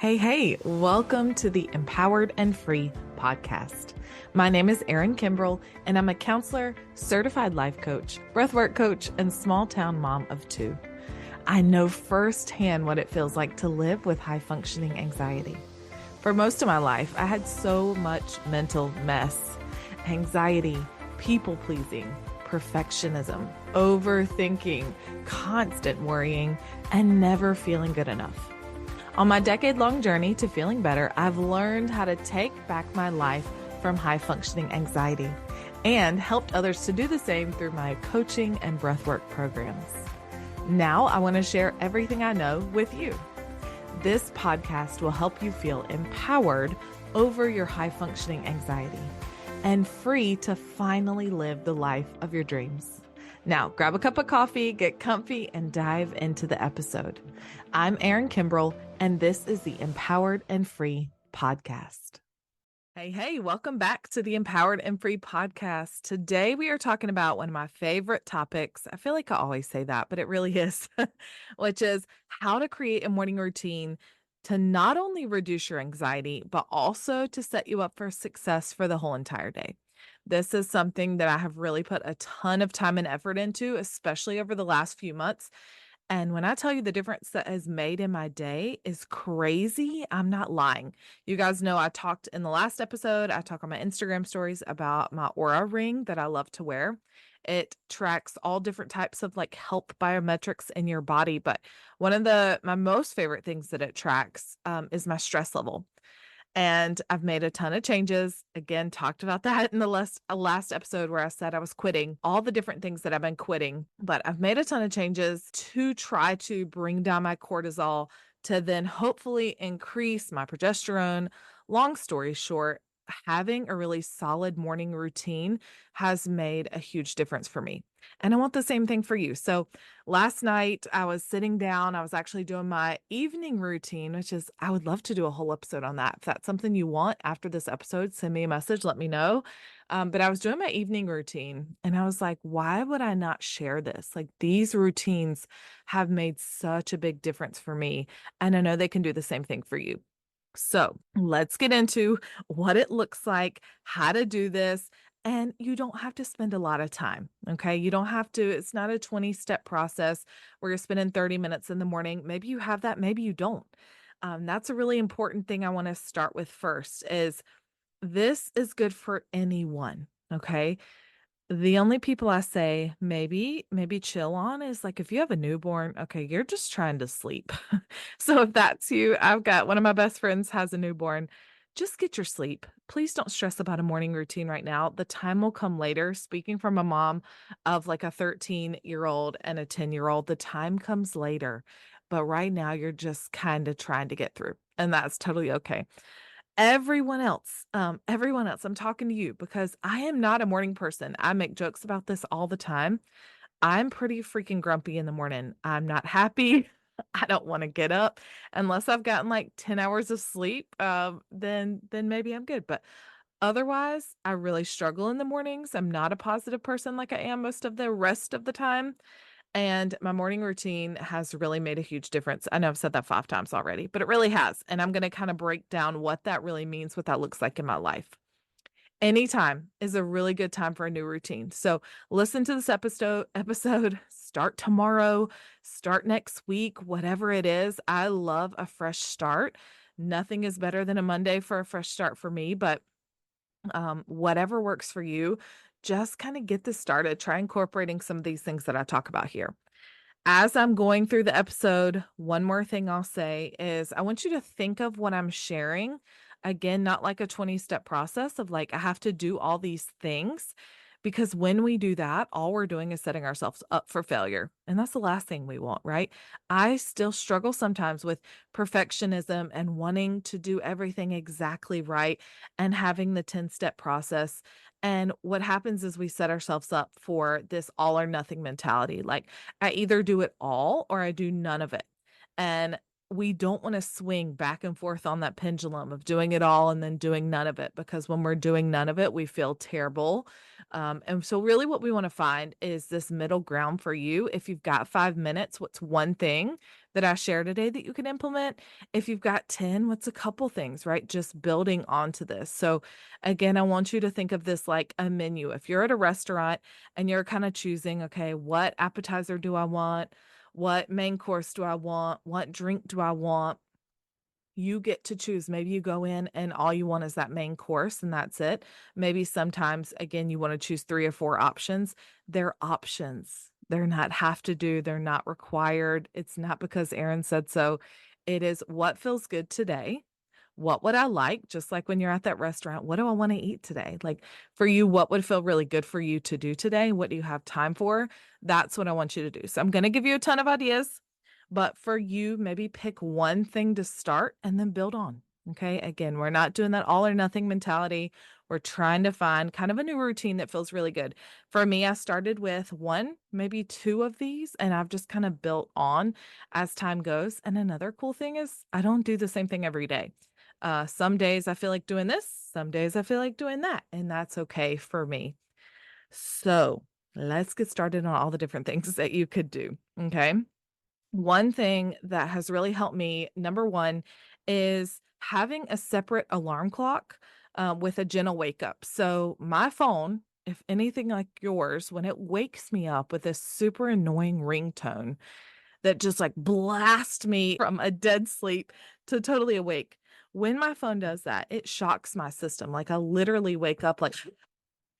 Hey, welcome to the Empowered and Free podcast. My name is Erin Kimbrell, and I'm a counselor, certified life coach, breathwork coach, and small town mom of two. I know firsthand what it feels like to live with high functioning anxiety. For most of my life, I had so much mental mess, anxiety, people pleasing, perfectionism, overthinking, constant worrying, and never feeling good enough. On my decade-long journey to feeling better, I've learned how to take back my life from high-functioning anxiety and helped others to do the same through my coaching and breathwork programs. Now I want to share everything I know with you. This podcast will help you feel empowered over your high-functioning anxiety and free to finally live the life of your dreams. Now, grab a cup of coffee, get comfy, and dive into the episode. I'm Erin Kimbrell, and this is the Empowered and Free podcast. Hey, welcome back to the Empowered and Free podcast. Today, we are talking about one of my favorite topics. I feel like I always say that, but it really is, which is how to create a morning routine to not only reduce your anxiety, but also to set you up for success for the whole entire day. This is something that I have really put a ton of time and effort into, especially over the last few months. And when I tell you the difference that has made in my day is crazy, I'm not lying. You guys know I talked in the last episode, I talk on my Instagram stories about my Aura ring that I love to wear. It tracks all different types of like health biometrics in your body. But one of my most favorite things that it tracks is my stress level. And I've made a ton of changes. Again, talked about that in the last episode where I said I was quitting all the different things that I've been quitting. But I've made a ton of changes to try to bring down my cortisol to then hopefully increase my progesterone. Long story short, having a really solid morning routine has made a huge difference for me. And I want the same thing for you. So last night I was sitting down, I was actually doing my evening routine, which is, I would love to do a whole episode on that. If that's something you want after this episode, send me a message, let me know. But I was doing my evening routine and I was like, why would I not share this? Like these routines have made such a big difference for me. And I know they can do the same thing for you. So let's get into what it looks like, how to do this. And you don't have to spend a lot of time. Okay. You don't have to, it's not a 20-step process where you're spending 30 minutes in the morning. Maybe you have that, maybe you don't. That's a really important thing I want to start with first is this is good for anyone. Okay. The only people I say maybe chill on is like if you have a newborn, okay, you're just trying to sleep. So if that's you, I've got one of my best friends has a newborn. Just get your sleep. Please don't stress about a morning routine right now. The time will come later. Speaking from a mom of like a 13-year-old and a 10-year-old, the time comes later. But right now you're just kind of trying to get through, and that's totally okay. Everyone else, I'm talking to you because I am not a morning person. I make jokes about this all the time. I'm pretty freaking grumpy in the morning. I'm not happy. I don't want to get up unless I've gotten like 10 hours of sleep. Then maybe I'm good. But otherwise, I really struggle in the mornings. I'm not a positive person like I am most of the rest of the time. And my morning routine has really made a huge difference. I know I've said that 5 times already, but it really has. And I'm going to kind of break down what that really means, what that looks like in my life. Anytime is a really good time for a new routine. So listen to this episode, start tomorrow, start next week, whatever it is. I love a fresh start. Nothing is better than a Monday for a fresh start for me, but whatever works for you, just kind of get this started. Try incorporating some of these things that I talk about here. As I'm going through the episode, one more thing I'll say is I want you to think of what I'm sharing. Again, not like a 20-step process of like, I have to do all these things. Because when we do that, all we're doing is setting ourselves up for failure. And that's the last thing we want, right? I still struggle sometimes with perfectionism and wanting to do everything exactly right and having the 10-step process. And what happens is we set ourselves up for this all or nothing mentality. Like I either do it all or I do none of it. And we don't want to swing back and forth on that pendulum of doing it all and then doing none of it, because when we're doing none of it, we feel terrible. And so, really, what we want to find is this middle ground for you. If you've got 5 minutes, what's one thing that I share today that you can implement? If you've got 10, what's a couple things, right? Just building onto this. So, again, I want you to think of this like a menu. If you're at a restaurant and you're kind of choosing, okay, what appetizer do I want? What main course do I want? What drink do I want? You get to choose. Maybe you go in and all you want is that main course and that's it. Maybe sometimes, again, you want to choose 3 or 4 options. They're options. They're not have to do, they're not required. It's not because Erin said so. It is what feels good today. What would I like? Just like when you're at that restaurant, what do I want to eat today? Like for you, what would feel really good for you to do today? What do you have time for? That's what I want you to do. So I'm going to give you a ton of ideas, but for you, maybe pick one thing to start and then build on. Okay. Again, we're not doing that all or nothing mentality. We're trying to find kind of a new routine that feels really good. For me, I started with one, maybe two of these, and I've just kind of built on as time goes. And another cool thing is I don't do the same thing every day. Some days I feel like doing this, some days I feel like doing that, and that's okay for me. So let's get started on all the different things that you could do. Okay. One thing that has really helped me, number one, is having a separate alarm clock with a gentle wake up. So my phone, if anything like yours, when it wakes me up with this super annoying ringtone that just like blasts me from a dead sleep to totally awake. When my phone does that, it shocks my system. Like I literally wake up like,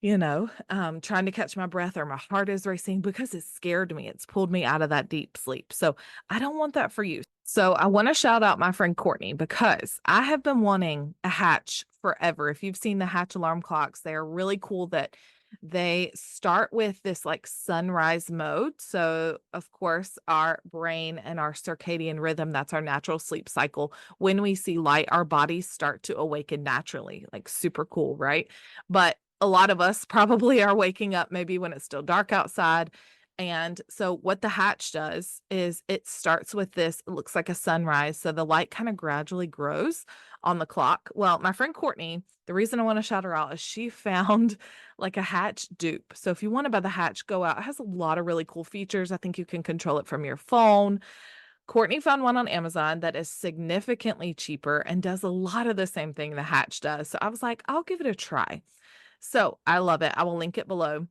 trying to catch my breath or my heart is racing because it scared me. It's pulled me out of that deep sleep. So I don't want that for you. So I want to shout out my friend Courtney because I have been wanting a Hatch forever. If you've seen the Hatch alarm clocks, they are really cool that they start with this like sunrise mode. So, of course, our brain and our circadian rhythm, that's our natural sleep cycle. When we see light, our bodies start to awaken naturally, like super cool, right? But a lot of us probably are waking up maybe when it's still dark outside. And so what the Hatch does is it starts with this, it looks like a sunrise. So the light kind of gradually grows on the clock. Well, my friend Courtney, the reason I want to shout her out is she found like a Hatch dupe. So if you want to buy the Hatch, go out. It has a lot of really cool features. I think you can control it from your phone. Courtney found one on Amazon that is significantly cheaper and does a lot of the same thing the Hatch does. So I was like, I'll give it a try. So I love it. I will link it below.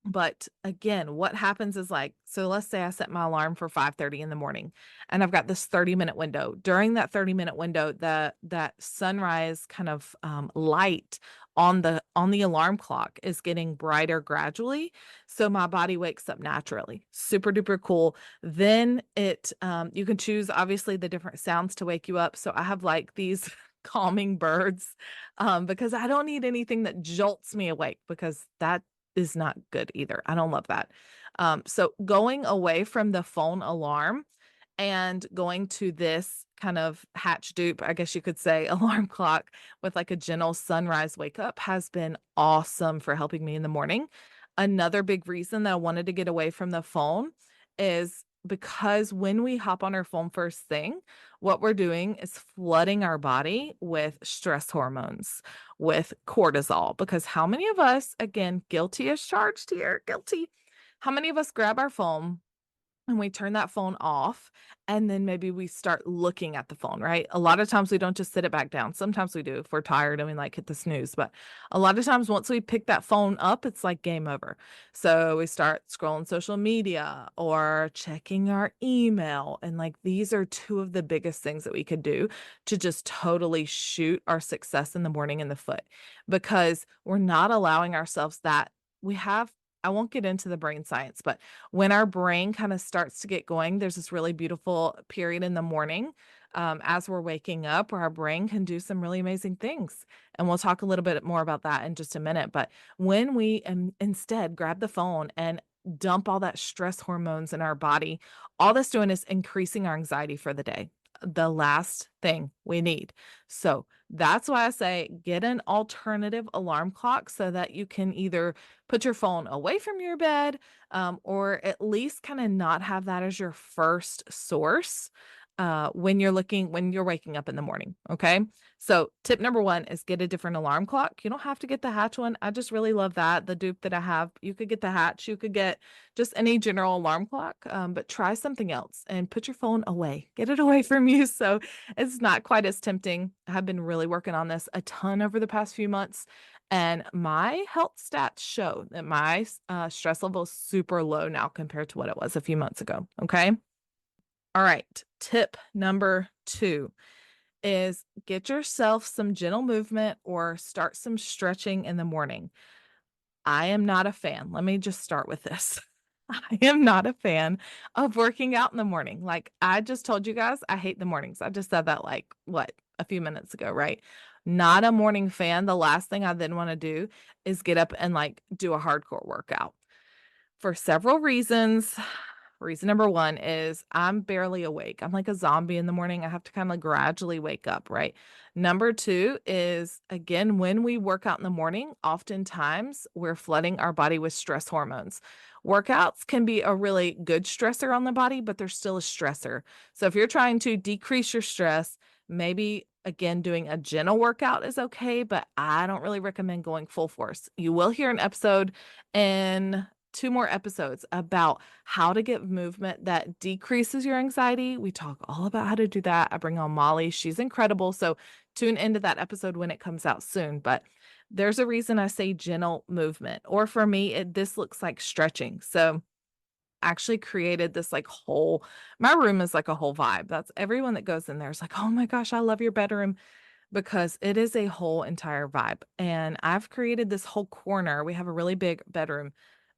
But again, what happens is like, so let's say I set my alarm for 5:30 in the morning and I've got this 30-minute window. During that 30-minute window, that sunrise kind of light on the alarm clock is getting brighter gradually. So my body wakes up naturally. Super duper cool. Then you can choose obviously the different sounds to wake you up. So I have like these calming birds because I don't need anything that jolts me awake because that is not good either. I don't love that. So going away from the phone alarm and going to this kind of Hatch dupe, I guess you could say, alarm clock with like a gentle sunrise wake up has been awesome for helping me in the morning. Another big reason that I wanted to get away from the phone is because when we hop on our phone first thing, what we're doing is flooding our body with stress hormones, with cortisol. Because how many of us, again, guilty as charged here, guilty, how many of us grab our phone and we turn that phone off and then maybe we start looking at the phone, right? A lot of times we don't just sit it back down. Sometimes we do if we're tired and we like hit the snooze, but a lot of times once we pick that phone up, it's like game over. So we start scrolling social media or checking our email. And like these are two of the biggest things that we could do to just totally shoot our success in the morning in the foot because we're not allowing ourselves that we have. I won't get into the brain science, but when our brain kind of starts to get going, there's this really beautiful period in the morning as we're waking up where our brain can do some really amazing things. And we'll talk a little bit more about that in just a minute. But when we instead grab the phone and dump all that stress hormones in our body, all that's doing is increasing our anxiety for the day. The last thing we need. So that's why I say get an alternative alarm clock so that you can either put your phone away from your bed or at least kind of not have that as your first source when you're waking up in the morning. Okay. So tip number one is get a different alarm clock. You don't have to get the Hatch one. I just really love that. The dupe that I have, you could get the Hatch, you could get just any general alarm clock, but try something else and put your phone away. Get it away from you so it's not quite as tempting. I have been really working on this a ton over the past few months. And my health stats show that my stress level is super low now compared to what it was a few months ago. Okay. All right. Tip number 2 is get yourself some gentle movement or start some stretching in the morning. I am not a fan. Let me just start with this. I am not a fan of working out in the morning. Like I just told you guys, I hate the mornings. I just said that like what, a few minutes ago, right? Not a morning fan. The last thing I then want to do is get up and like do a hardcore workout for several reasons. Reason number one is I'm barely awake. I'm like a zombie in the morning. I have to kind of gradually wake up, right? Number two is, again, when we work out in the morning, oftentimes we're flooding our body with stress hormones. Workouts can be a really good stressor on the body, but they're still a stressor. So if you're trying to decrease your stress, maybe again, doing a gentle workout is okay, but I don't really recommend going full force. You will hear an episode in 2 more episodes about how to get movement that decreases your anxiety. We talk all about how to do that. I bring on Molly. She's incredible. So tune into that episode when it comes out soon. But there's a reason I say gentle movement. Or for me, this looks like stretching. So I actually created this like whole, my room is like a whole vibe. That's everyone that goes in there is like, oh my gosh, I love your bedroom because it is a whole entire vibe. And I've created this whole corner. We have a really big bedroom,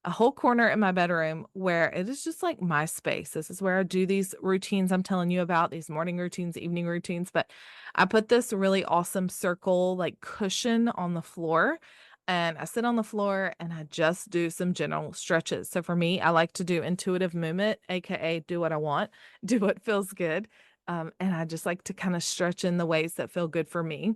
a whole corner in my bedroom where it is just like my space. This is where I do these routines I'm telling you about, these morning routines, evening routines. But I put this really awesome circle like cushion on the floor. And I sit on the floor and I just do some gentle stretches. So for me, I like to do intuitive movement, AKA do what I want, do what feels good. And I just like to kind of stretch in the ways that feel good for me.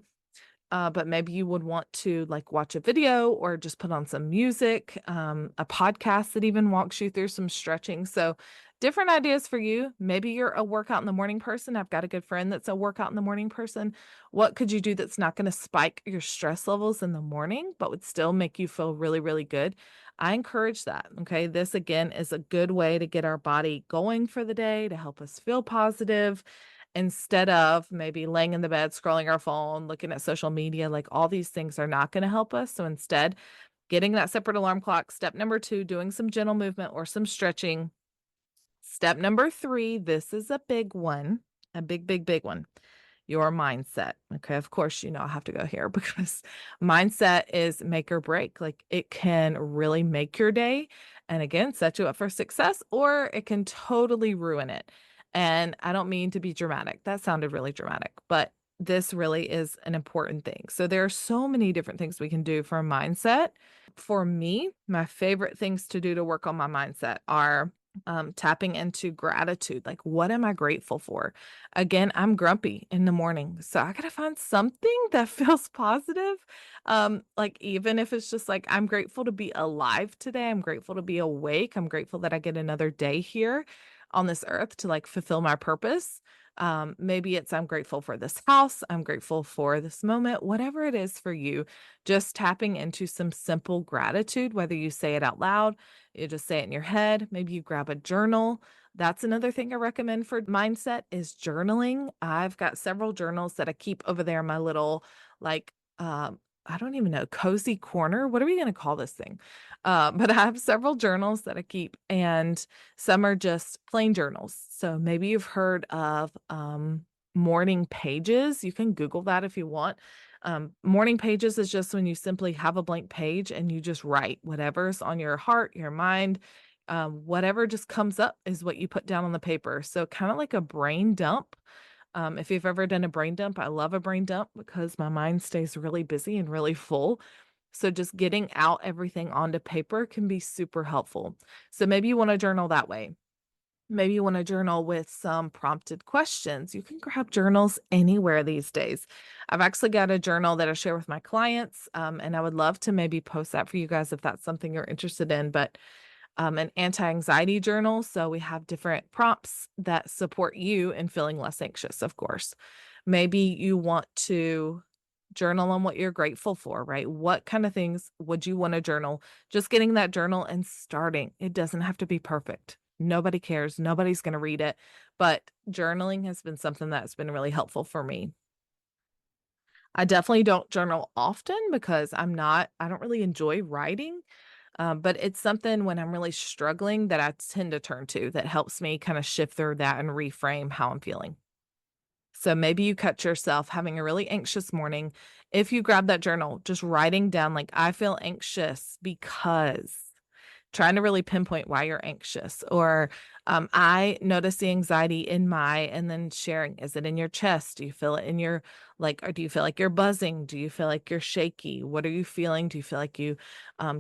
But maybe you would want to like watch a video or just put on some music, a podcast that even walks you through some stretching. So different ideas for you. Maybe you're a workout in the morning person. I've got a good friend that's a workout in the morning person. What could you do that's not going to spike your stress levels in the morning, but would still make you feel really, really good? I encourage that. Okay. This again is a good way to get our body going for the day to help us feel positive instead of maybe laying in the bed, scrolling our phone, looking at social media. Like all these things are not going to help us. So instead, getting that separate alarm clock. Step number 2, doing some gentle movement or some stretching. Step number 3, this is a big one, a big, big, big one. Your mindset. Okay. Of course, I have to go here because mindset is make or break. Like it can really make your day and again, set you up for success, or it can totally ruin it. And I don't mean to be dramatic. That sounded really dramatic, but this really is an important thing. So there are so many different things we can do for a mindset. For me, my favorite things to do to work on my mindset are tapping into gratitude. Like, what am I grateful for? Again, I'm grumpy in the morning. So I got to find something that feels positive. Like, even if it's just like, I'm grateful to be alive today. I'm grateful to be awake. I'm grateful that I get another day here on this earth to like fulfill my purpose. Maybe it's I'm grateful for this house. I'm grateful for this moment, whatever it is for you, just tapping into some simple gratitude, whether you say it out loud, you just say it in your head. Maybe you grab a journal. That's another thing I recommend for mindset is journaling. I've got several journals that I keep over there in my little, like, I don't even know, cozy corner. What are we going to call this thing? But I have several journals that I keep, and some are just plain journals. So maybe you've heard of morning pages. You can Google that if you want. Morning pages is just when you simply have a blank page and you just write whatever's on your heart, your mind, whatever just comes up is what you put down on the paper. So kind of like a brain dump. If you've ever done a brain dump, I love a brain dump because my mind stays really busy and really full. So just getting out everything onto paper can be super helpful. So maybe you want to journal that way. Maybe you want to journal with some prompted questions. You can grab journals anywhere these days. I've actually got a journal that I share with my clients, and I would love to maybe post that for you guys if that's something you're interested in. But an anti-anxiety journal. So we have different prompts that support you in feeling less anxious, of course. Maybe you want to journal on what you're grateful for, right? What kind of things would you want to journal? Just getting that journal and starting. It doesn't have to be perfect. Nobody cares. Nobody's going to read it. But journaling has been something that's been really helpful for me. I definitely don't journal often because I don't really enjoy writing. But it's something when I'm really struggling that I tend to turn to that helps me kind of shift through that and reframe how I'm feeling. So maybe you catch yourself having a really anxious morning. If you grab that journal, just writing down, like, I feel anxious because trying to really pinpoint why you're anxious, or I notice the anxiety in my, and then sharing, is it in your chest? Do you feel it in your, like, or do you feel like you're buzzing? Do you feel like you're shaky? What are you feeling? Do you feel like you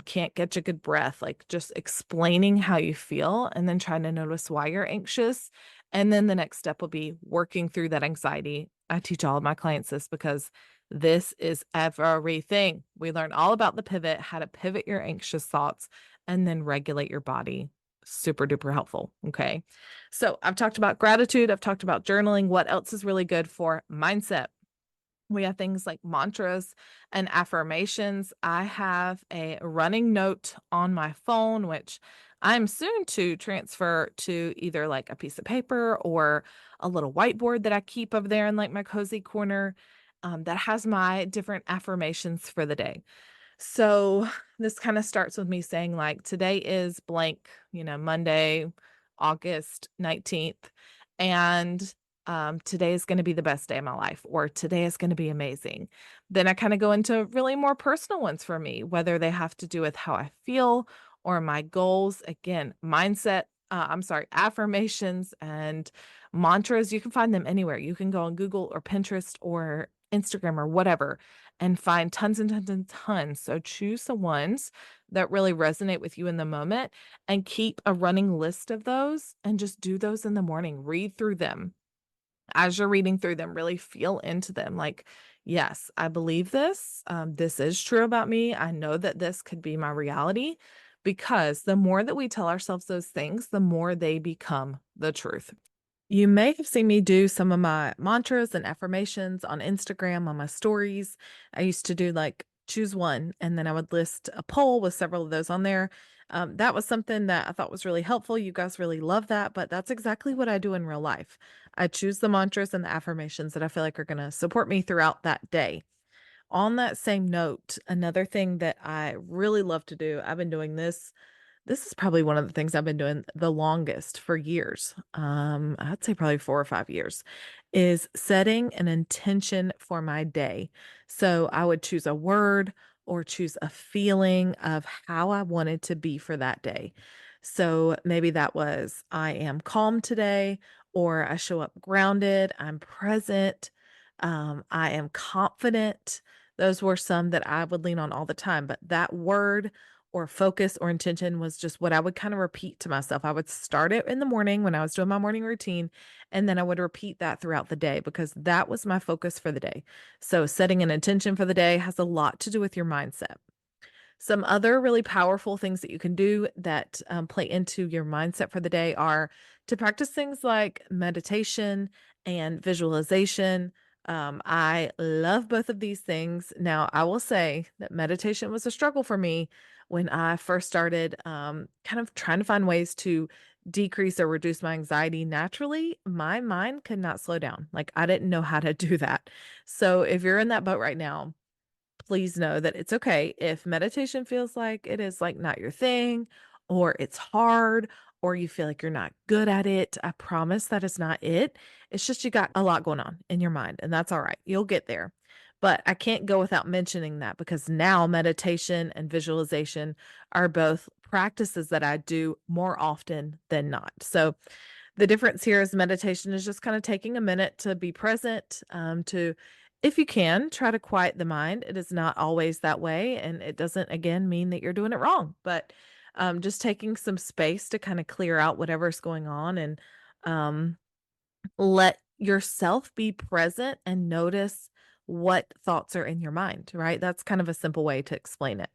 can't get a good breath? Like, just explaining how you feel and then trying to notice why you're anxious. And then the next step will be working through that anxiety. I teach all of my clients this because this is everything. We learn all about the pivot, how to pivot your anxious thoughts and then regulate your body. Super duper helpful. Okay. So I've talked about gratitude. I've talked about journaling. What else is really good for mindset? We have things like mantras and affirmations. I have a running note on my phone, which I'm soon to transfer to either like a piece of paper or a little whiteboard that I keep over there in like my cozy corner, that has my different affirmations for the day. So this kind of starts with me saying, like, today is blank, Monday, August 19th. And today is going to be the best day of my life, or today is going to be amazing. Then I kind of go into really more personal ones for me, whether they have to do with how I feel or my goals. Again, mindset. I'm sorry, affirmations and mantras. You can find them anywhere. You can go on Google or Pinterest or Instagram or whatever and find tons and tons and tons. So choose the ones that really resonate with you in the moment and keep a running list of those and just do those in the morning. Read through them. As you're reading through them, really feel into them. Like, yes, I believe this. This is true about me. I know that this could be my reality, because the more that we tell ourselves those things, the more they become the truth. You may have seen me do some of my mantras and affirmations on Instagram on my stories. I used to do like choose one, and then I would list a poll with several of those on there. That was something that I thought was really helpful. You guys really love that, but that's exactly what I do in real life. I choose the mantras and the affirmations that I feel like are going to support me throughout that day. On that same note, another thing that I really love to do, I've been doing this is probably one of the things I've been doing the longest for years. I'd say probably 4 or 5 years, is setting an intention for my day. So I would choose a word or choose a feeling of how I wanted to be for that day. So maybe that was, I am calm today, or I show up grounded, I'm present, I am confident. Those were some that I would lean on all the time. But that word or focus or intention was just what I would kind of repeat to myself. I would start it in the morning when I was doing my morning routine, and then I would repeat that throughout the day because that was my focus for the day. So setting an intention for the day has a lot to do with your mindset. Some other really powerful things that you can do that play into your mindset for the day are to practice things like meditation and visualization. I love both of these things. Now, I will say that meditation was a struggle for me when I first started kind of trying to find ways to decrease or reduce my anxiety naturally. My mind could not slow down. Like, I didn't know how to do that. So, if you're in that boat right now, please know that it's okay if meditation feels like it is like not your thing, or it's hard, or you feel like you're not good at it. I promise that is not it. It's just you got a lot going on in your mind, and that's all right. You'll get there. But I can't go without mentioning that because now meditation and visualization are both practices that I do more often than not. So the difference here is meditation is just kind of taking a minute to be present, to, if you can, try to quiet the mind. It is not always that way. And it doesn't, again, mean that you're doing it wrong, but just taking some space to kind of clear out whatever's going on, and um, let yourself be present and notice what thoughts are in your mind, right? That's kind of a simple way to explain it.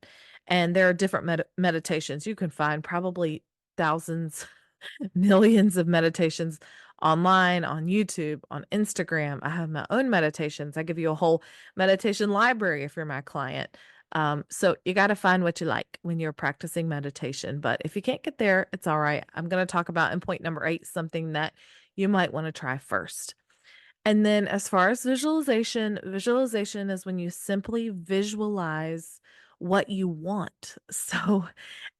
And there are different meditations you can find, probably thousands, millions of meditations online, on YouTube, on Instagram. I have my own meditations. I give you a whole meditation library if you're my client. So you got to find what you like when you're practicing meditation. But if you can't get there, it's all right. I'm going to talk about in point number 8 something that you might want to try first. And then as far as visualization, visualization is when you simply visualize what you want. So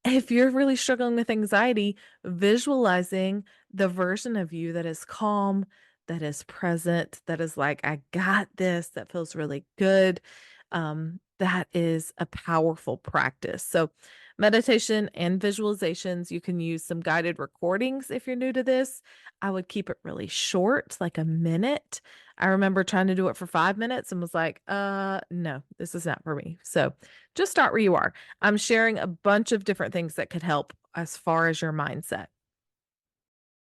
if you're really struggling with anxiety, visualizing the version of you that is calm, that is present, that is like, I got this, that feels really good. That is a powerful practice. So, meditation and visualizations, you can use some guided recordings if you're new to this. I would keep it really short, like a minute. I remember trying to do it for 5 minutes and was like, no, this is not for me. So, just start where you are. I'm sharing a bunch of different things that could help as far as your mindset.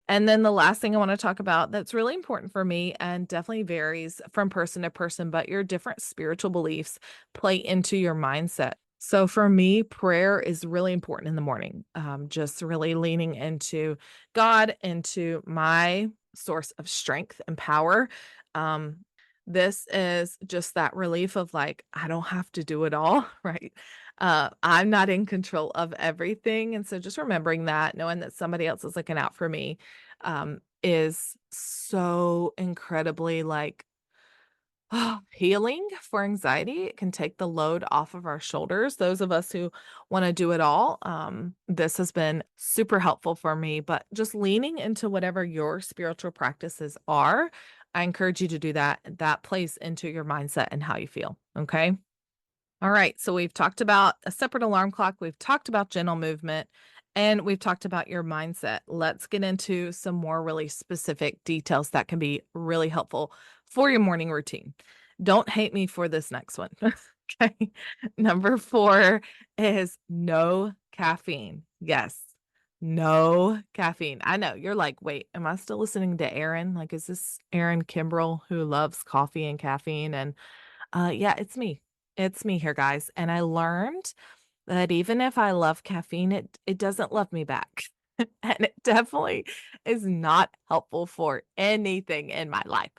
And then the last thing I want to talk about that's really important for me and definitely varies from person to person, but your different spiritual beliefs play into your mindset. So for me, prayer is really important in the morning. Just really leaning into God, into my source of strength and power. Um, this is just that relief of like, I don't have to do it all, right? I'm not in control of everything. And so just remembering that, knowing that somebody else is looking out for me, is so incredibly like healing for anxiety. It can take the load off of our shoulders. Those of us who want to do it all, this has been super helpful for me. But just leaning into whatever your spiritual practices are, I encourage you to do that. That plays into your mindset and how you feel. Okay. All right, so we've talked about a separate alarm clock, we've talked about gentle movement, and we've talked about your mindset. Let's get into some more really specific details that can be really helpful for your morning routine. Don't hate me for this next one. Okay. Number 4 is no caffeine. Yes, no caffeine. I know you're like, wait, am I still listening to Erin? Like, is this Erin Kimbrell who loves coffee and caffeine? And yeah, it's me. It's me here, guys. And I learned that even if I love caffeine, it doesn't love me back. And it definitely is not helpful for anything in my life.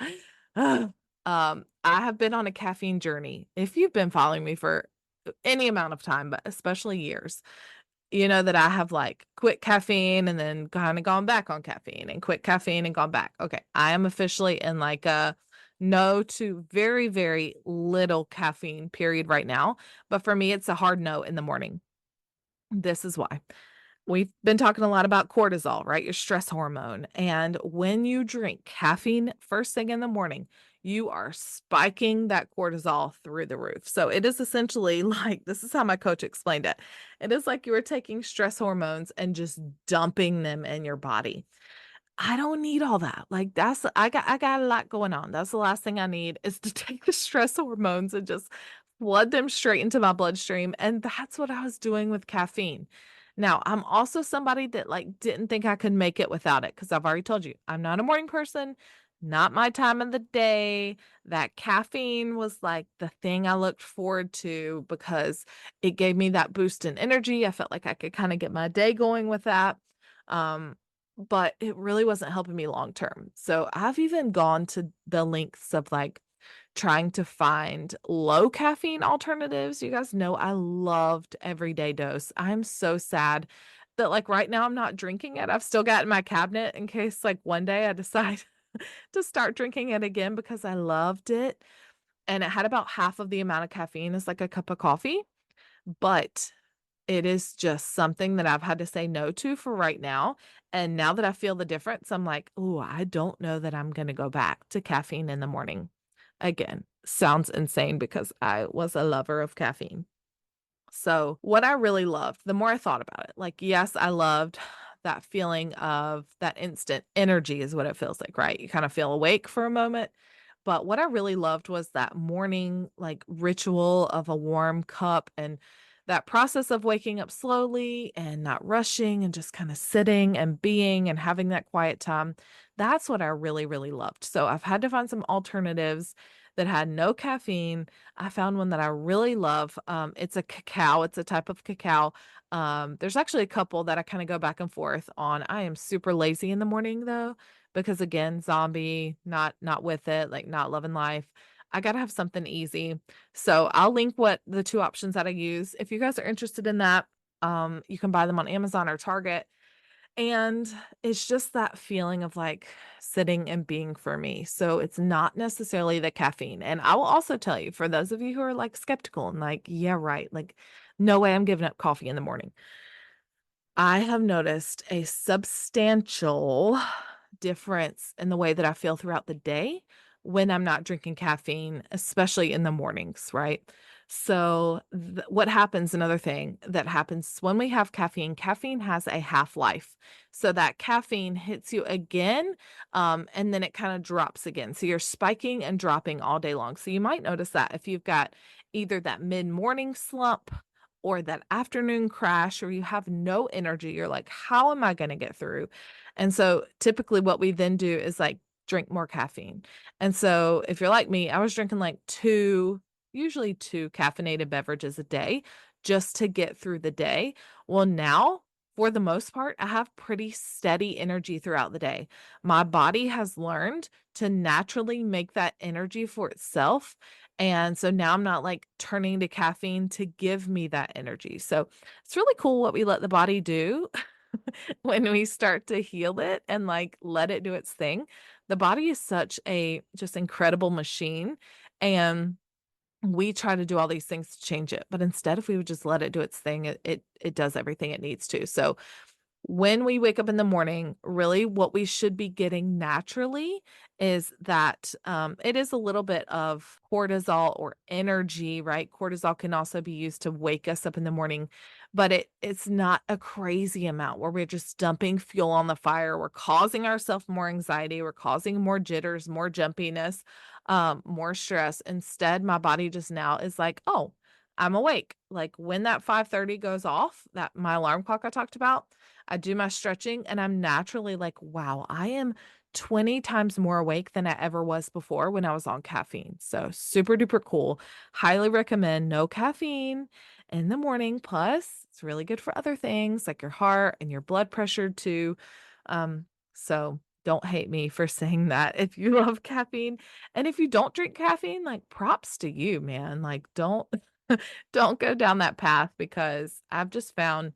I have been on a caffeine journey. If you've been following me for any amount of time, but especially years, you know that I have like quit caffeine and then kind of gone back on caffeine and quit caffeine and gone back. Okay. I am officially in like a no to very, very little caffeine period right now. But for me, it's a hard no in the morning. This is why. We've been talking a lot about cortisol, right? Your stress hormone. And when you drink caffeine first thing in the morning, you are spiking that cortisol through the roof. So it is essentially like this is how my coach explained it. It is like you are taking stress hormones and just dumping them in your body. I don't need all that. Like I got a lot going on. That's the last thing I need is to take the stress hormones and just flood them straight into my bloodstream. And that's what I was doing with caffeine. Now, I'm also somebody that like didn't think I could make it without it because I've already told you I'm not a morning person, not my time of the day. That caffeine was like the thing I looked forward to because it gave me that boost in energy. I felt like I could kind of get my day going with that. Um, but it really wasn't helping me long term. So I've even gone to the lengths of like trying to find low caffeine alternatives. You guys know I loved Everyday Dose. I'm so sad that like right now I'm not drinking it. I've still got it in my cabinet in case like one day I decide to start drinking it again because I loved it. And it had about half of the amount of caffeine as like a cup of coffee. But it is just something that I've had to say no to for right now, and now that I feel the difference, I'm like, "Ooh, I don't know that I'm gonna go back to caffeine in the morning." Again, sounds insane because I was a lover of caffeine. So, what I really loved, the more I thought about it, like, yes, I loved that feeling of that instant energy is what it feels like, right? You kind of feel awake for a moment. But what I really loved was that morning, like, ritual of a warm cup and that process of waking up slowly and not rushing and just kind of sitting and being and having that quiet time. That's what I really, really loved. So I've had to find some alternatives that had no caffeine. I found one that I really love. It's a cacao. It's a type of cacao. There's actually a couple that I kind of go back and forth on. I am super lazy in the morning though, because again, zombie, not with it, like not loving life. I gotta have something easy. So I'll link what the two options that I use. If you guys are interested in that, you can buy them on Amazon or Target. And it's just that feeling of like sitting and being for me. So it's not necessarily the caffeine. And I will also tell you, for those of you who are like skeptical and like, yeah, right, like, no way I'm giving up coffee in the morning. I have noticed a substantial difference in the way that I feel throughout the day when I'm not drinking caffeine, especially in the mornings, right? So, what happens, another thing that happens when we have caffeine, caffeine has a half life. So, that caffeine hits you again, and then it kind of drops again. So, you're spiking and dropping all day long. So, you might notice that if you've got either that mid morning slump or that afternoon crash, or you have no energy, you're like, how am I going to get through? And so typically what we then do is like drink more caffeine. And so if you're like me, I was drinking like usually two caffeinated beverages a day just to get through the day. Well, now for the most part, I have pretty steady energy throughout the day. My body has learned to naturally make that energy for itself. And so now I'm not like turning to caffeine to give me that energy. So it's really cool what we let the body do when we start to heal it and like let it do its thing. The body is such a just incredible machine. And we try to do all these things to change it. But instead, if we would just let it do its thing, it does everything it needs to. So when we wake up in the morning, really what we should be getting naturally is that it is a little bit of cortisol or energy, right? Cortisol can also be used to wake us up in the morning, but it's not a crazy amount where we're just dumping fuel on the fire. We're causing ourselves more anxiety. We're causing more jitters, more jumpiness, more stress. Instead, my body just now is like, oh, I'm awake. Like when that 5:30 goes off, that my alarm clock I talked about, I do my stretching and I'm naturally like, wow, I am 20 times more awake than I ever was before when I was on caffeine. So super duper cool. Highly recommend no caffeine in the morning. Plus, it's really good for other things like your heart and your blood pressure too. So don't hate me for saying that if you love caffeine. And if you don't drink caffeine, like props to you, man. Like don't don't go down that path because I've just found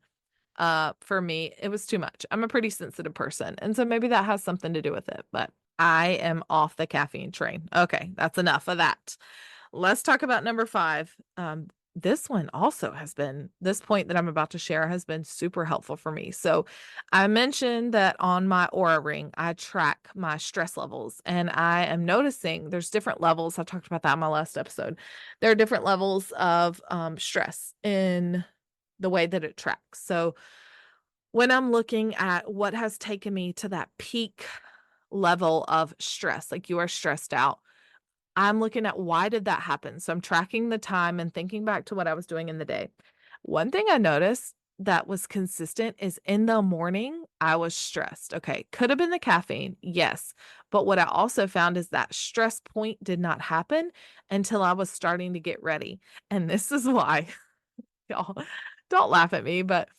for me, it was too much. I'm a pretty sensitive person, and so maybe that has something to do with it, but I am off the caffeine train. Okay, that's enough of that. Let's talk about number 5. This one also has been this point that I'm about to share has been super helpful for me. So, I mentioned that on my Aura Ring, I track my stress levels, and I am noticing there's different levels. I talked about that in my last episode. There are different levels of stress in the way that it tracks. So, when I'm looking at what has taken me to that peak level of stress, like you are stressed out, I'm looking at why did that happen? So I'm tracking the time and thinking back to what I was doing in the day. One thing I noticed that was consistent is in the morning, I was stressed. Okay, could have been the caffeine, yes. But what I also found is that stress point did not happen until I was starting to get ready. And this is why y'all don't laugh at me, but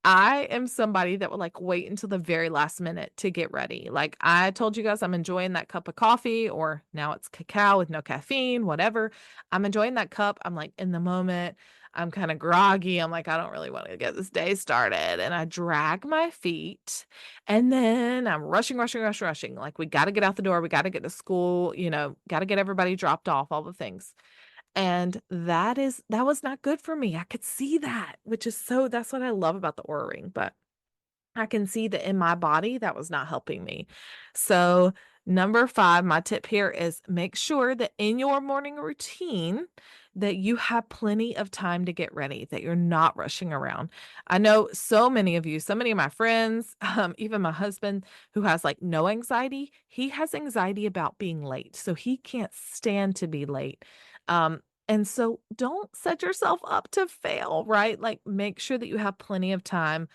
I am somebody that will like wait until the very last minute to get ready. Like I told you guys, I'm enjoying that cup of coffee, or now it's cacao with no caffeine, whatever. I'm enjoying that cup. I'm like in the moment. I'm kind of groggy. I'm like, I don't really want to get this day started. And I drag my feet and then I'm rushing, rushing, rushing, rushing. Like we got to get out the door. We got to get to school, got to get everybody dropped off, all the things. And that was not good for me. I could see that, which is that's what I love about the Aura Ring, but I can see that in my body that was not helping me. So, number 5, my tip here is make sure that in your morning routine that you have plenty of time to get ready, that you're not rushing around. I know so many of you, so many of my friends, even my husband who has like no anxiety, he has anxiety about being late. So he can't stand to be late. And so don't set yourself up to fail, right? Like make sure that you have plenty of time.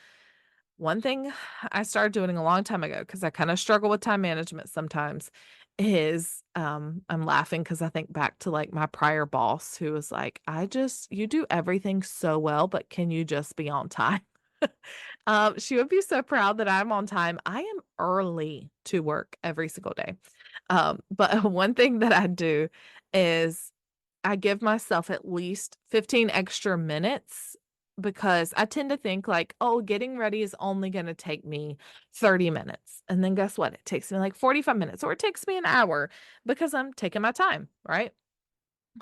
One thing I started doing a long time ago, because I kind of struggle with time management sometimes, is I'm laughing because I think back to like my prior boss who was like, you do everything so well, but can you just be on time? She would be so proud that I'm on time. I am early to work every single day. But one thing that I do is I give myself at least 15 extra minutes because I tend to think like, oh, getting ready is only going to take me 30 minutes. And then guess what? It takes me like 45 minutes or it takes me an hour because I'm taking my time, right?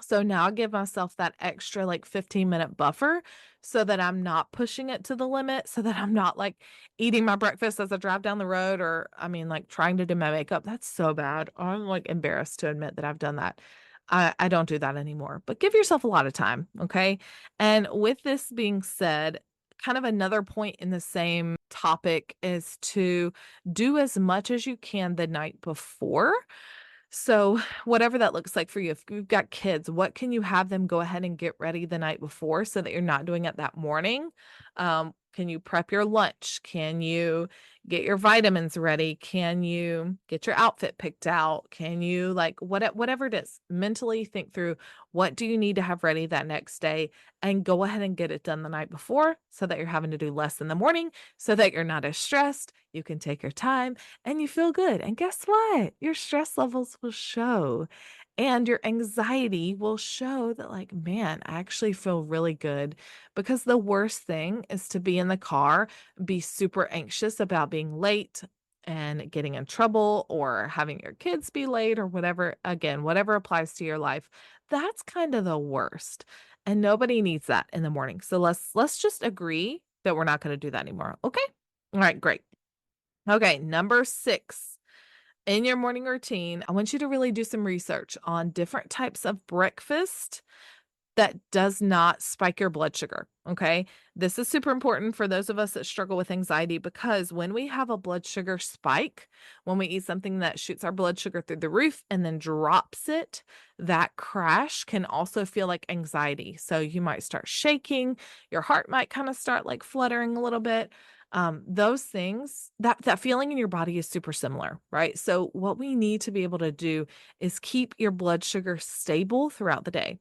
So now I give myself that extra like 15-minute buffer so that I'm not pushing it to the limit, so that I'm not like eating my breakfast as I drive down the road or I mean like trying to do my makeup. That's so bad. I'm like embarrassed to admit that I've done that. I don't do that anymore, but give yourself a lot of time. Okay. And with this being said, kind of another point in the same topic is to do as much as you can the night before. So, whatever that looks like for you, if you've got kids, what can you have them go ahead and get ready the night before so that you're not doing it that morning? Can you prep your lunch? Can you get your vitamins ready? Can you get your outfit picked out? Can you like whatever it is, mentally think through what do you need to have ready that next day and go ahead and get it done the night before so that you're having to do less in the morning so that you're not as stressed. You can take your time and you feel good. And guess what? Your stress levels will show and your anxiety will show that, like, man, I actually feel really good because the worst thing is to be in the car, be super anxious about being late and getting in trouble or having your kids be late or whatever. Again, whatever applies to your life. That's kind of the worst. And nobody needs that in the morning. So let's just agree that we're not going to do that anymore. Okay? All right, great. Okay, number 6. In your morning routine, I want you to really do some research on different types of breakfast that does not spike your blood sugar, okay? This is super important for those of us that struggle with anxiety because when we have a blood sugar spike, when we eat something that shoots our blood sugar through the roof and then drops it, that crash can also feel like anxiety. So you might start shaking, your heart might kind of start like fluttering a little bit. Those things, that feeling in your body is super similar, right? So what we need to be able to do is keep your blood sugar stable throughout the day.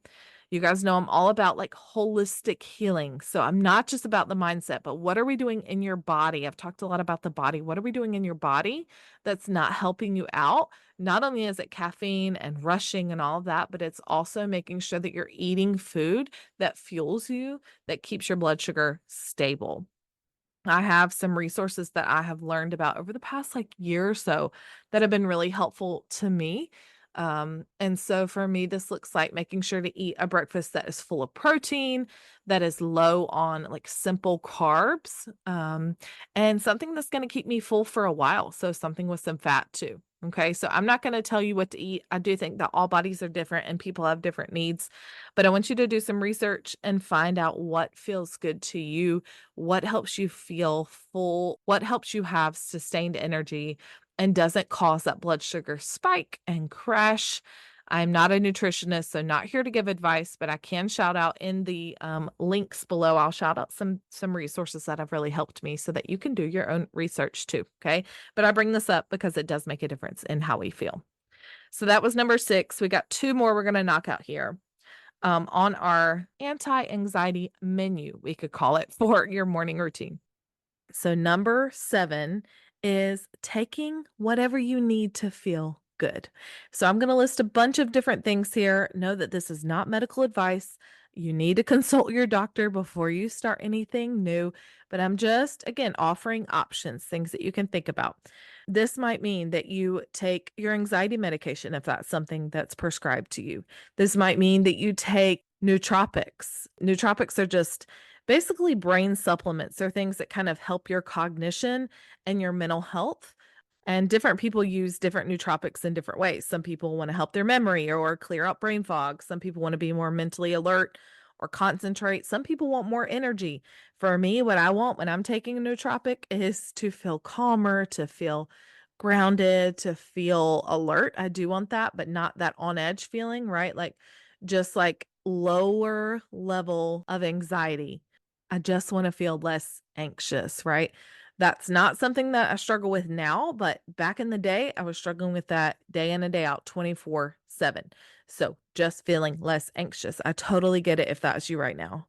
You guys know I'm all about like holistic healing. So I'm not just about the mindset, but what are we doing in your body? I've talked a lot about the body. What are we doing in your body that's not helping you out? Not only is it caffeine and rushing and all of that, but it's also making sure that you're eating food that fuels you, that keeps your blood sugar stable. I have some resources that I have learned about over the past like year or so that have been really helpful to me. And so for me, this looks like making sure to eat a breakfast that is full of protein, that is low on like simple carbs, and something that's going to keep me full for a while. So something with some fat too. Okay. So I'm not going to tell you what to eat. I do think that all bodies are different and people have different needs, but I want you to do some research and find out what feels good to you, what helps you feel full, what helps you have sustained energy and doesn't cause that blood sugar spike and crash. I'm not a nutritionist, so not here to give advice, but I can shout out in the links below. I'll shout out some resources that have really helped me so that you can do your own research too. Okay, but I bring this up because it does make a difference in how we feel. So that was number 6. We got 2 more we're going to knock out here on our anti-anxiety menu, we could call it, for your morning routine. So number 7 is taking whatever you need to feel good. So I'm going to list a bunch of different things here. Know that this is not medical advice. You need to consult your doctor before you start anything new, but I'm just, again, offering options, things that you can think about. This might mean that you take your anxiety medication if that's something that's prescribed to you. This might mean that you take nootropics. Nootropics are just basically brain supplements. They're things that kind of help your cognition and your mental health. And different people use different nootropics in different ways. Some people want to help their memory or clear up brain fog. Some people want to be more mentally alert or concentrate. Some people want more energy. For me, what I want when I'm taking a nootropic is to feel calmer, to feel grounded, to feel alert. I do want that, but not that on edge feeling, right? Like just like lower level of anxiety. I just want to feel less anxious, right? That's not something that I struggle with now, but back in the day, I was struggling with that day in and day out, 24/7. So just feeling less anxious. I totally get it if that's you right now.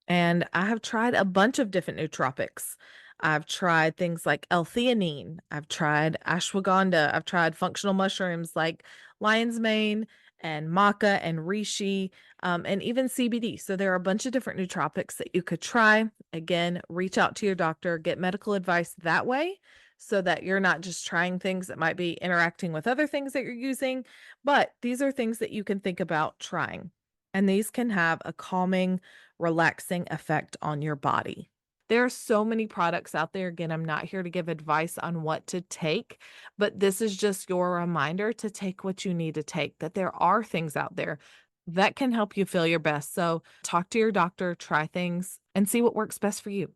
And I have tried a bunch of different nootropics. I've tried things like L-theanine. I've tried ashwagandha. I've tried functional mushrooms like lion's mane and maca and reishi, and even CBD. So there are a bunch of different nootropics that you could try. Again, reach out to your doctor, get medical advice that way so that you're not just trying things that might be interacting with other things that you're using, but these are things that you can think about trying. And these can have a calming, relaxing effect on your body. There are so many products out there. Again, I'm not here to give advice on what to take, but this is just your reminder to take what you need to take, that there are things out there that can help you feel your best. So talk to your doctor, try things, and see what works best for you.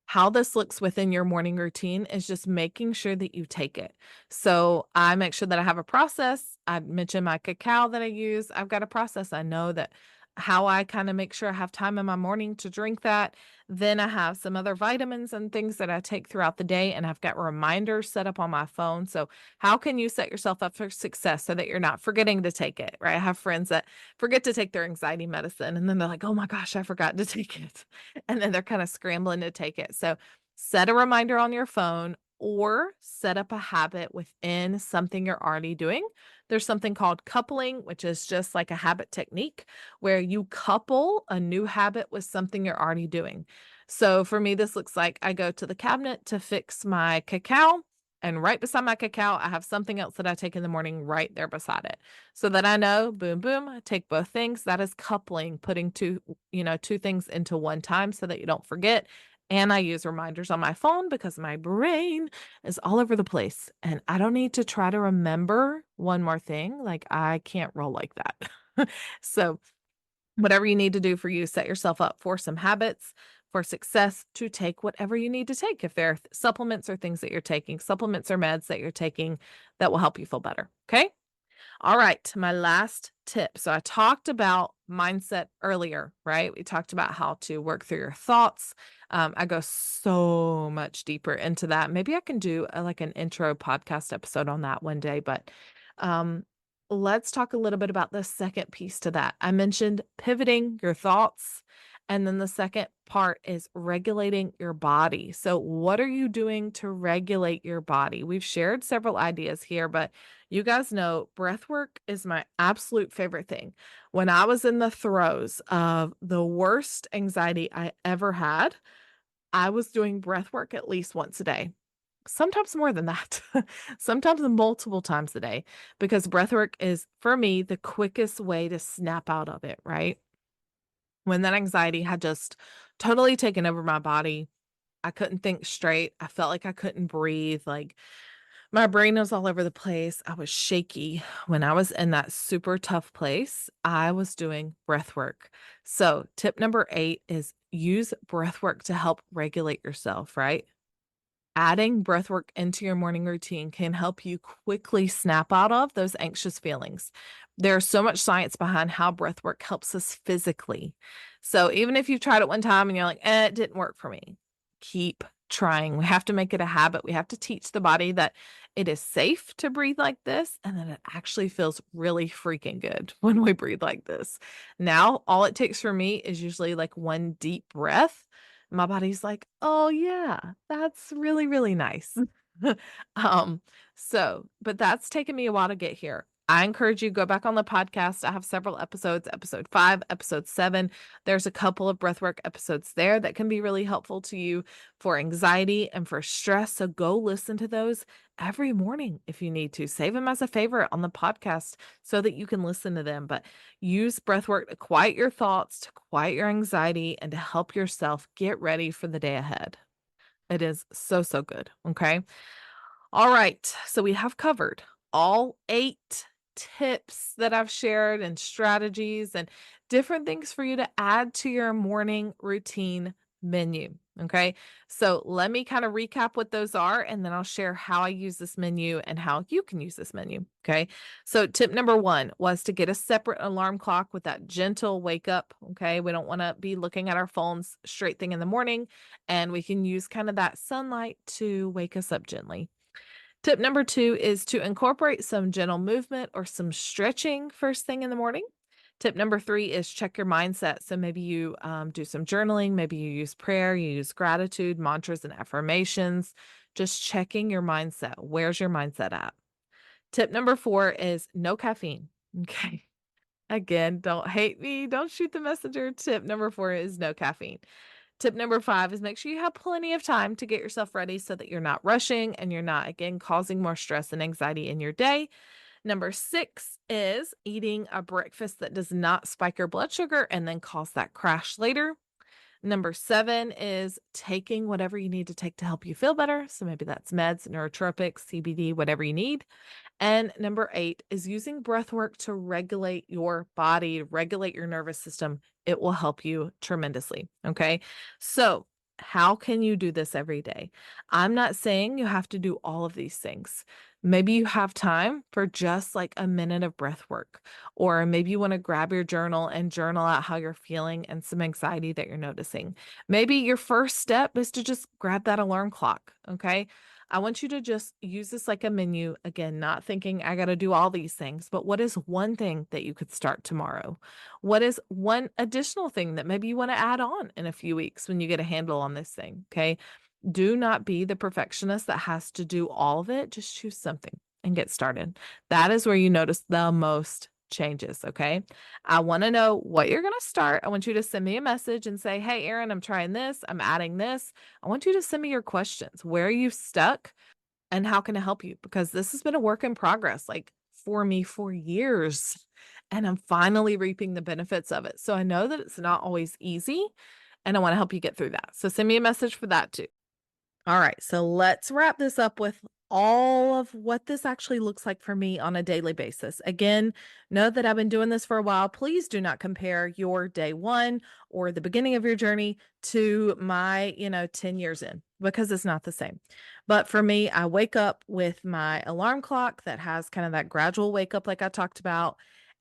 How this looks within your morning routine is just making sure that you take it. So I make sure that I have a process. I mentioned my cacao that I use. I've got a process. I know that how I kind of make sure I have time in my morning to drink that. Then I have some other vitamins and things that I take throughout the day, and I've got reminders set up on my phone. So, how can you set yourself up for success so that you're not forgetting to take it, right? I have friends that forget to take their anxiety medicine, and then they're like, oh my gosh, I forgot to take it. And then they're kind of scrambling to take it. So set a reminder on your phone or set up a habit within something you're already doing. There's something called coupling, which is just like a habit technique where you couple a new habit with something you're already doing. So for me, this looks like I go to the cabinet to fix my cacao. And right beside my cacao, I have something else that I take in the morning right there beside it. So that I know, boom, boom, I take both things. That is coupling, putting two things into one time so that you don't forget. And I use reminders on my phone because my brain is all over the place and I don't need to try to remember one more thing. Like I can't roll like that. So whatever you need to do for you, set yourself up for some habits for success to take whatever you need to take. If there are supplements or things that you're taking, supplements or meds that you're taking that will help you feel better. Okay. All right, my last tip. So I talked about mindset earlier, right? We talked about how to work through your thoughts. I go so much deeper into that. Maybe I can do like an intro podcast episode on that one day, but um, let's talk a little bit about the second piece to that. I mentioned pivoting your thoughts. And then the second part is regulating your body. So, what are you doing to regulate your body? We've shared several ideas here, but you guys know breath work is my absolute favorite thing. When I was in the throes of the worst anxiety I ever had, I was doing breath work at least once a day. Sometimes more than that, sometimes multiple times a day, because breath work is for me the quickest way to snap out of it, right? When that anxiety had just totally taken over my body, I couldn't think straight. I felt like I couldn't breathe. Like my brain was all over the place. I was shaky. When I was in that super tough place, I was doing breath work. So, tip number 8 is use breath work to help regulate yourself, right? Adding breath work into your morning routine can help you quickly snap out of those anxious feelings. There's so much science behind how breath work helps us physically. So even if you've tried it one time and you're like, it didn't work for me, keep trying. We have to make it a habit. We have to teach the body that it is safe to breathe like this and that it actually feels really freaking good when we breathe like this. Now, all it takes for me is usually like one deep breath. My body's like, "Oh, yeah, that's really, really nice." Um, but that's taken me a while to get here. I encourage you, go back on the podcast. I have several episodes, episode 5, episode 7. There's a couple of breathwork episodes there that can be really helpful to you for anxiety and for stress. So go listen to those every morning if you need to. Save them as a favorite on the podcast so that you can listen to them. But use breathwork to quiet your thoughts, to quiet your anxiety, and to help yourself get ready for the day ahead. It is so, so good. Okay. All right. So we have covered all 8 tips that I've shared and strategies and different things for you to add to your morning routine menu. Okay. So let me kind of recap what those are, and then I'll share how I use this menu and how you can use this menu. Okay. So tip number one was to get a separate alarm clock with that gentle wake up. Okay. We don't want to be looking at our phones straight thing in the morning, and we can use kind of that sunlight to wake us up gently. Tip number two is to incorporate some gentle movement or some stretching first thing in the morning. Tip number three is check your mindset. So maybe you do some journaling, maybe you use prayer, you use gratitude, mantras, and affirmations. Just checking your mindset. Where's your mindset at? Tip number four is no caffeine. Okay. Again, don't hate me. Don't shoot the messenger. Tip number four is no caffeine. Tip number five is make sure you have plenty of time to get yourself ready so that you're not rushing and you're not, again, causing more stress and anxiety in your day. Number six is eating a breakfast that does not spike your blood sugar and then cause that crash later. Number seven is taking whatever you need to take to help you feel better. So maybe that's meds, neurotropics, CBD, whatever you need. And number eight is using breath work to regulate your body, regulate your nervous system. It will help you tremendously. Okay. So, how can you do this every day? I'm not saying you have to do all of these things. Maybe you have time for just like a minute of breath work, or maybe you want to grab your journal and journal out how you're feeling and some anxiety that you're noticing. Maybe your first step is to just grab that alarm clock. Okay. I want you to just use this like a menu. Again, not thinking I got to do all these things, but what is one thing that you could start tomorrow? What is one additional thing that maybe you want to add on in a few weeks when you get a handle on this thing? Okay. Do not be the perfectionist that has to do all of it. Just choose something and get started. That is where you notice the most changes. Okay. I want to know what you're going to start. I want you to send me a message and say, hey, Erin, I'm trying this. I'm adding this. I want you to send me your questions. Where are you stuck and how can I help you? Because this has been a work in progress, like for me for years. And I'm finally reaping the benefits of it. So I know that it's not always easy and I want to help you get through that. So send me a message for that too. All right, so let's wrap this up with all of what this actually looks like for me on a daily basis. Again, know that I've been doing this for a while. Please do not compare your day one or the beginning of your journey to my, 10 years in because it's not the same. But for me, I wake up with my alarm clock that has kind of that gradual wake up, like I talked about.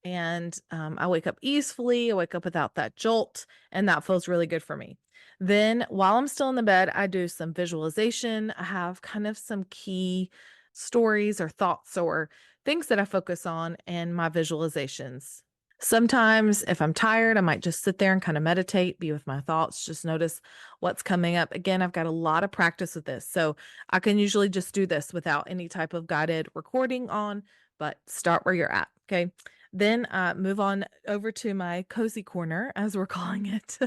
And I wake up easily, I wake up without that jolt, and that feels really good for me. Then while I'm still in the bed, I do some visualization. I have kind of some key stories or thoughts or things that I focus on in my visualizations. Sometimes, if I'm tired, I might just sit there and kind of meditate, be with my thoughts, just notice what's coming up. Again, I've got a lot of practice with this. So I can usually just do this without any type of guided recording on, but start where you're at. Okay. Then move on over to my cozy corner, as we're calling it,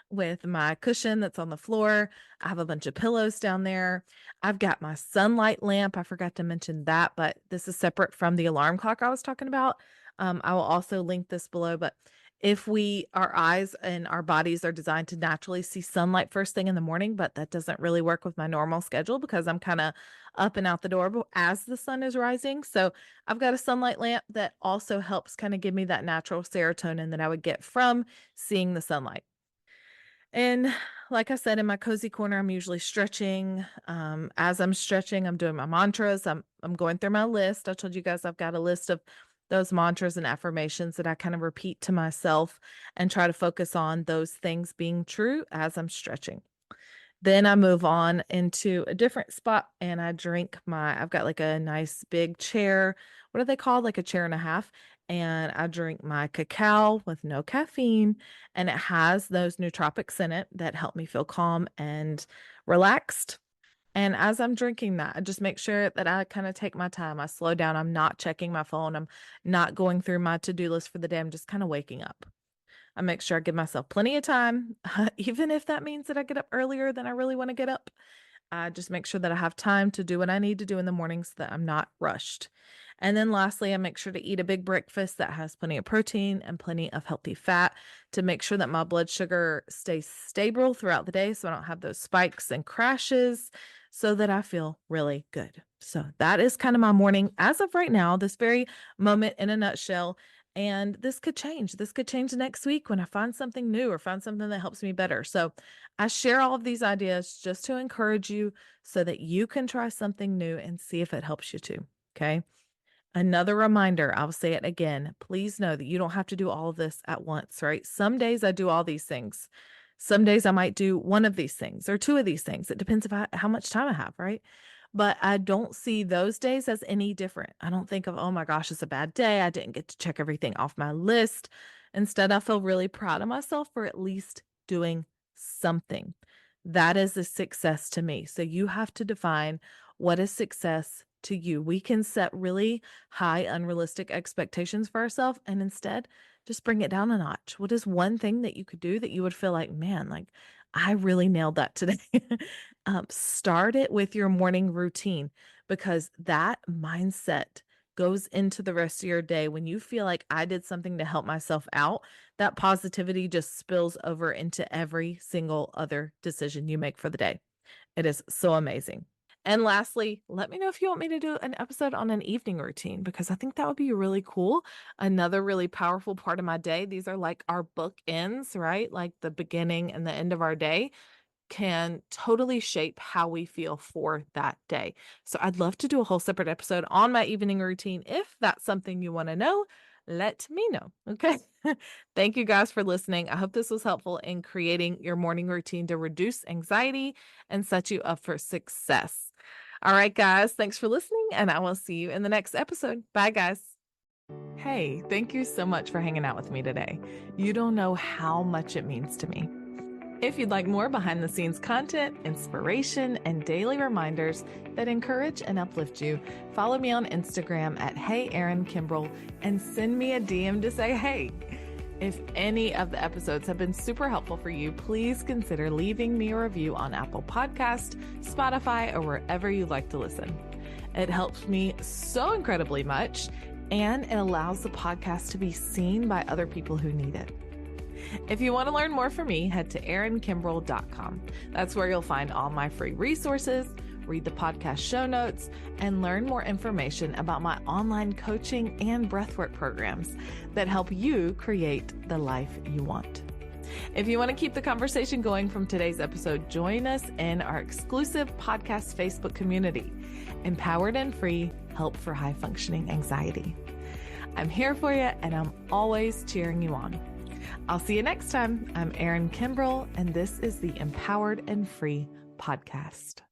with my cushion that's on the floor. I have a bunch of pillows down there. I've got my sunlight lamp. I forgot to mention that, but this is separate from the alarm clock I was talking about. I will also link this below, but if our eyes and our bodies are designed to naturally see sunlight first thing in the morning, but that doesn't really work with my normal schedule because I'm kind of up and out the door as the sun is rising. So I've got a sunlight lamp that also helps kind of give me that natural serotonin that I would get from seeing the sunlight. And like I said, in my cozy corner, I'm usually stretching. As I'm stretching, I'm doing my mantras. I'm going through my list. I told you guys I've got a list of those mantras and affirmations that I kind of repeat to myself and try to focus on those things being true as I'm stretching. Then I move on into a different spot and I've got like a nice big chair. What are they called? Like a chair and a half. And I drink my cacao with no caffeine. And it has those nootropics in it that help me feel calm and relaxed. And as I'm drinking that, I just make sure that I kind of take my time. I slow down. I'm not checking my phone. I'm not going through my to-do list for the day. I'm just kind of waking up. I make sure I give myself plenty of time, even if that means that I get up earlier than I really want to get up. I just make sure that I have time to do what I need to do in the morning so that I'm not rushed. And then lastly, I make sure to eat a big breakfast that has plenty of protein and plenty of healthy fat to make sure that my blood sugar stays stable throughout the day so I don't have those spikes and crashes so that I feel really good. So that is kind of my morning as of right now, this very moment in a nutshell. And this could change. This could change next week when I find something new or find something that helps me better. So I share all of these ideas just to encourage you so that you can try something new and see if it helps you too. Okay. Another reminder, I'll say it again. Please know that you don't have to do all of this at once, right? Some days I do all these things. Some days I might do one of these things or two of these things. It depends how much time I have, right? But I don't see those days as any different. I don't think of, oh my gosh, it's a bad day. I didn't get to check everything off my list. Instead, I feel really proud of myself for at least doing something. That is a success to me. So you have to define what is success to you. We can set really high, unrealistic expectations for ourselves and instead just bring it down a notch. What is one thing that you could do that you would feel like, man, like I really nailed that today? Start it with your morning routine because that mindset goes into the rest of your day. When you feel like I did something to help myself out, that positivity just spills over into every single other decision you make for the day. It is so amazing. And lastly, let me know if you want me to do an episode on an evening routine because I think that would be really cool. Another really powerful part of my day. These are like our bookends, right? Like the beginning and the end of our day can totally shape how we feel for that day. So I'd love to do a whole separate episode on my evening routine. If that's something you want to know, let me know. Okay. Thank you guys for listening. I hope this was helpful in creating your morning routine to reduce anxiety and set you up for success. All right, guys. Thanks for listening, and I will see you in the next episode. Bye, guys. Hey, thank you so much for hanging out with me today. You don't know how much it means to me. If you'd like more behind the scenes content, inspiration, and daily reminders that encourage and uplift you, follow me on Instagram at Hey Erin Kimbrell and send me a DM to say hey. If any of the episodes have been super helpful for you, please consider leaving me a review on Apple Podcast, Spotify, or wherever you like to listen. It helps me so incredibly much, and it allows the podcast to be seen by other people who need it. If you want to learn more from me, head to erinkimbrell.com. That's where you'll find all my free resources, read the podcast show notes, and learn more information about my online coaching and breathwork programs that help you create the life you want. If you want to keep the conversation going from today's episode, join us in our exclusive podcast Facebook community, Empowered and Free Help for High Functioning Anxiety. I'm here for you, and I'm always cheering you on. I'll see you next time. I'm Erin Kimbrell, and this is the Empowered and Free podcast.